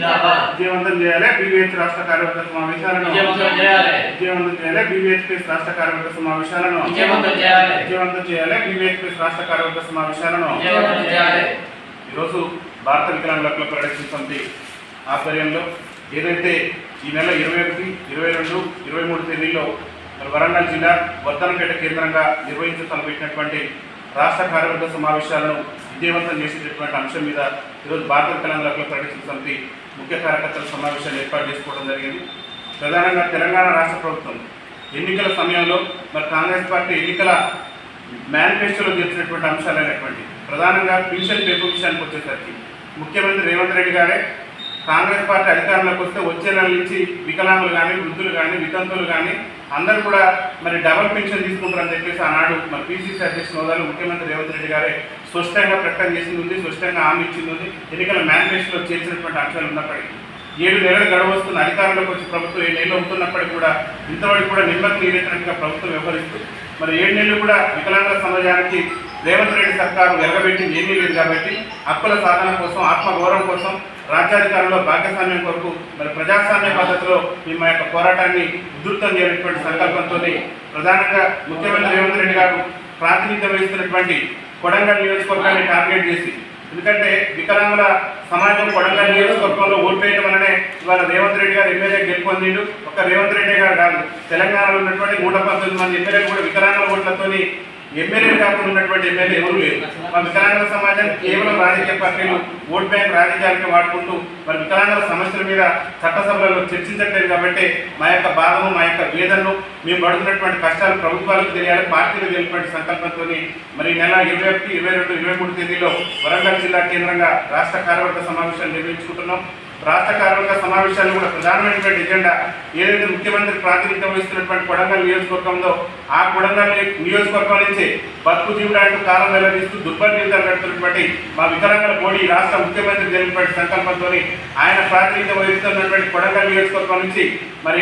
విజయవంతం చేయాలి. బీవీహెచ్ రాష్ట్ర కార్యవర్గ సమావేశాలను విజయవంతం చేయాలి. బీవీహెచ్పీఎస్ రాష్ట్ర కార్యవర్గ సమావేశాలను విజయవంతం చేయాలి. బీవీహెచ్పీఎస్ రాష్ట్ర కార్యవర్గ సమావేశాలను ఈరోజు భారత వికలాంగుల హక్కుల పరిరక్షణ సమితి ఆధ్వర్యంలో ఏదైతే ఈ నెల 21, 22, 23 తేదీల్లో వరంగల్ జిల్లా వర్ధనపేట కేంద్రంగా తలపెట్టినటువంటి రాష్ట్ర కార్యవర్గ సమావేశాలను విజయవంతం చేసేటటువంటి అంశం మీద ఈరోజు భారత వికలాంగుల హక్కుల పరిరక్షణ సమితి ముఖ్య కార్యకర్తల సమావేశాలు ఏర్పాటు చేసుకోవడం జరిగింది. ప్రధానంగా తెలంగాణ రాష్ట్ర ప్రభుత్వం ఎన్నికల సమయంలో కాంగ్రెస్ పార్టీ ఎన్నికల మేనిఫెస్టోలో చేసినటువంటి అంశాలైనటువంటి ప్రధానంగా పెన్షన్ పెంపు విషయానికి వచ్చేసరికి ముఖ్యమంత్రి రేవంత్ రెడ్డి గారే కాంగ్రెస్ పార్టీ అధికారంలోకి వస్తే వచ్చే నెల నుంచి వికలాంగులు కానీ, వృద్ధులు కానీ, వితంతువులు కానీ అందరూ కూడా డబల్ పెన్షన్ తీసుకుంటారని చెప్పేసి ఆనాడు పీసీసీ అధ్యక్షుల హోదాలో ముఖ్యమంత్రి రేవంత్ రెడ్డి గారే స్పష్టంగా ప్రకటన చేసింది ఉంది, స్పష్టంగా హామీ ఇచ్చింది ఉంది. ఎన్నికల మేనిఫెస్టోలో చేసినటువంటి అంశాలు ఉన్నప్పటికీ 7 నెలలు గడవస్తున్న అధికారంలోకి వచ్చి ప్రభుత్వం 7 నెలలు అవుతున్నప్పటికీ కూడా ఇంతవరకు కూడా నిమ్మకు నీరెత్తినట్టుగా ప్రభుత్వం వ్యవహరిస్తూ 7 నెలలు కూడా వికలాంగుల సమాజానికి రేవంత్ రెడ్డి సర్కారు వెలగబెట్టింది ఏమీ లేదు. కాబట్టి హక్కుల సాధన కోసం, ఆత్మగౌరవం కోసం, రాజ్యాధికారంలో భాగస్వామ్యం కొరకు ప్రజాస్వామ్య పద్ధతిలో మా యొక్క పోరాటాన్ని ఉధృతం చేయాలనేటువంటి సంకల్పంతో ప్రధానంగా ముఖ్యమంత్రి రేవంత్ రెడ్డి గారు ప్రాతినిధ్యం వహిస్తున్నటువంటి కొడంగల్ నియోజకవర్గాన్ని టార్గెట్ చేసి, ఎందుకంటే వికలాంగుల సమాజం కొడంగల్ నియోజకవర్గంలో ఓట్లేయడం వల్లనే ఇవాళ రేవంత్ రెడ్డి గారు ఎమ్మెల్యే గెలుపొందిండు. ఒక రేవంత్ రెడ్డి గారు కాదు, తెలంగాణలో ఉన్నటువంటి 119 మంది ఎమ్మెల్యేలు కూడా వికలాంగుల ఓట్లతోని ఎమ్మెల్యేలు కాకుండా ఉన్నటువంటి ఎమ్మెల్యే ఎవరు లేరు. వికలాంగుల సమాజం కేవలం రాజకీయ పార్టీలు ఓట్ బ్యాంక్ రాజకీయాలకు వాడుకుంటూ వికలాంగుల సమస్యల మీద చట్టసభలలో చర్చించట్లేదు. కాబట్టి మా యొక్క బాధను, మా యొక్క వేదనను, మేము పడుతున్నటువంటి కష్టాలు ప్రభుత్వాలకు తెలియాలి, పార్టీలకు తెలియటువంటి సంకల్పంతో ఈ నెల 21, 22, 23 తేదీలో వరంగల్ జిల్లా కేంద్రంగా రాష్ట్ర కార్యవర్గ సమావేశాలు నిర్వహించుకుంటున్నాం. రాష్ట్ర కార్యవర్గ సమావేశాలు కూడా ప్రధానమైనటువంటి ఎజెండా ఏదైతే ముఖ్యమంత్రి ప్రాతినిధ్యం వహిస్తున్నటువంటి కొడంగల్ నియోజకవర్గంలో ఆ కొడంగల్ నియోజకవర్గం నుంచి బతుకు జీవుడు కాలం వెల్లడిస్తూ దుర్భర జీవితాలు గడుపుతున్నటువంటి మా వికలాంగుల బోడీ రాష్ట్ర ముఖ్యమంత్రి జరిగినటువంటి సంకల్పంతో ఆయన ప్రాతినిధ్యం వహిస్తున్నటువంటి కొడంగల్ నియోజకవర్గం నుంచి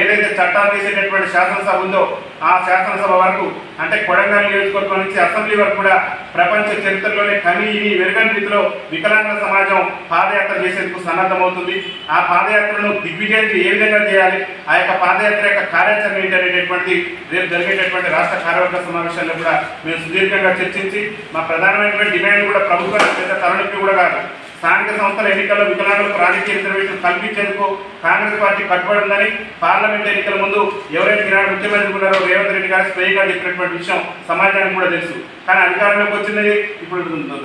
ఏదైతే చట్టాలు చేసేటటువంటి శాసనసభ ఉందో ఆ శాసనసభ వరకు, అంటే కొడంగల్ నియోజకవర్గం నుంచి అసెంబ్లీ వరకు కూడా ప్రపంచ చరిత్రలోనే కనీని వెరగని రీతిలో వికలాంగుల సమాజం పాదయాత్ర చేసేందుకు సన్నద్ధమవుతుంది. ఆ పాదయాత్రను దిగ్విజయం ఏ విధంగా చేయాలి, ఆ యొక్క పాదయాత్ర యొక్క కార్యాచరణ ఏంటనేటటువంటి రేపు జరిగేటటువంటి రాష్ట్ర కార్యవర్గ సమావేశాల్లో కూడా మేము సుదీర్ఘంగా చర్చించి మా ప్రధానమైనటువంటి డిమాండ్ కూడా ప్రభుత్వానికి పెద్ద తలనొప్పి కూడా కాదు, స్థానిక సంస్థల ఎన్నికల్లో వికలాంగులకు రాజకీయ రిజర్వేషన్ కల్పించేందుకు కాంగ్రెస్ పార్టీ కట్టుబడి ఉందని పార్లమెంట్ ఎన్నికల ముందు ఎవరైతే ఈనాడు ముఖ్యమంత్రి ఉన్నారో రేవంత్ రెడ్డి గారు స్వయంగా చెప్పినటువంటి విషయం సమాజానికి కూడా తెలుసు. కానీ అధికారంలోకి వచ్చినది ఇప్పుడు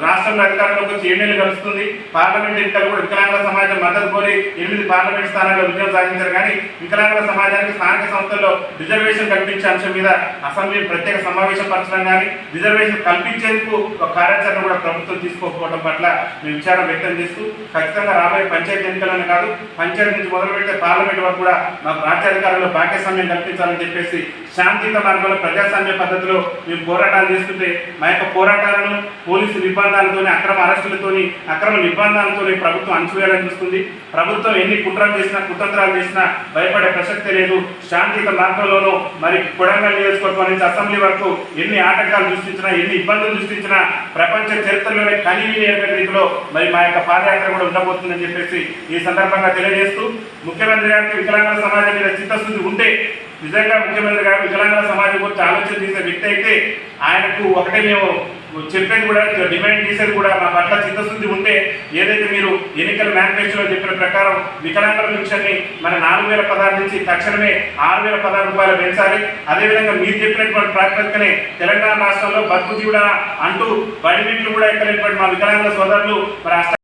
రాష్ట్రంలో అధికారంలోకి వచ్చి 7 నెలలు గడుస్తుంది. పార్లమెంట్ ఎన్నికలు కూడా వికలాంగుల సమాజం మద్దతు కోరి 8 పార్లమెంట్ స్థానాల్లో విజయం సాధించారు. కానీ వికలాంగుల సమాజానికి స్థానిక సంస్థల్లో రిజర్వేషన్ కల్పించే అంశం మీద అసెంబ్లీ ప్రత్యేక సమావేశం పరచడం కానీ రిజర్వేషన్ కల్పించేందుకు ఒక కార్యాచరణ కూడా ప్రభుత్వం తీసుకోకపోవడం పట్ల మేము విచారం వ్యక్తం చేస్తూ ఖచ్చితంగా రాబోయే పంచాయతీ ఎన్నికలను కాదు, పంచాయతీ నుంచి మొదలు పెడితే పార్లమెంట్ వరకు కూడా మాకు రాజ్యాధికారంలో భాగస్వామ్యం కల్పించాలని చెప్పేసి శాంతియుత మార్గంలో ప్రజాస్వామ్య పద్ధతిలో మేము పోరాటాలు చేస్తుంటే మా యొక్క పోరాటాలను పోలీసు నిర్బంధాలతోని, అక్రమ అరెస్టులతోని, అక్రమ నిర్బంధాలతోని ప్రభుత్వం అణచివేయాలని చూస్తుంది. ప్రభుత్వం ఎన్ని కుట్రలు చేసినా, కుతంత్రాలు చేసినా భయపడే ప్రసక్తే లేదు. శాంతియుత మార్గంలోనూ కొడంగల్ నియోజకవర్గం నుంచి అసెంబ్లీ వరకు ఎన్ని ఆటంకాలు సృష్టించినా, ఎన్ని ఇబ్బందులు సృష్టించినా ప్రపంచ చరిత్రలోనే కనీవిని ఎరగని రీతిలో మా యొక్క పాదయాత్ర కూడా ఉండబోతుందని చెప్పేసి ఈ సందర్భంగా తెలియజేస్తూ, ముఖ్యమంత్రి గారికి వికలాంగుల సమాజం మీద చిత్తశుద్ధి ఉంటే, నిజంగా ముఖ్యమంత్రి గారు వికలాంగుల సమాజం గురించి ఆలోచన చేసే వ్యక్తి అయితే ఆయనకు ఒకటే మేము చెప్పేది కూడా, డిమాండ్ చేసేది కూడా మా పట్ల చిత్తశుద్ధి ఉంటే ఏదైతే మీరు ఎన్నికల మేనిఫెస్టోలో చెప్పిన ప్రకారం వికలాంగుల పెన్షన్ని 4016 నుంచి తక్షణమే 6016 రూపాయలు పెంచాలి. అదేవిధంగా మీరు చెప్పినటువంటి ప్రాతిపదికనే తెలంగాణ రాష్ట్రంలో బతుకు జీవుడా అంటూ బడిమెట్లు కూడా ఎక్కలేనటువంటి మా వికలాంగుల సోదరులు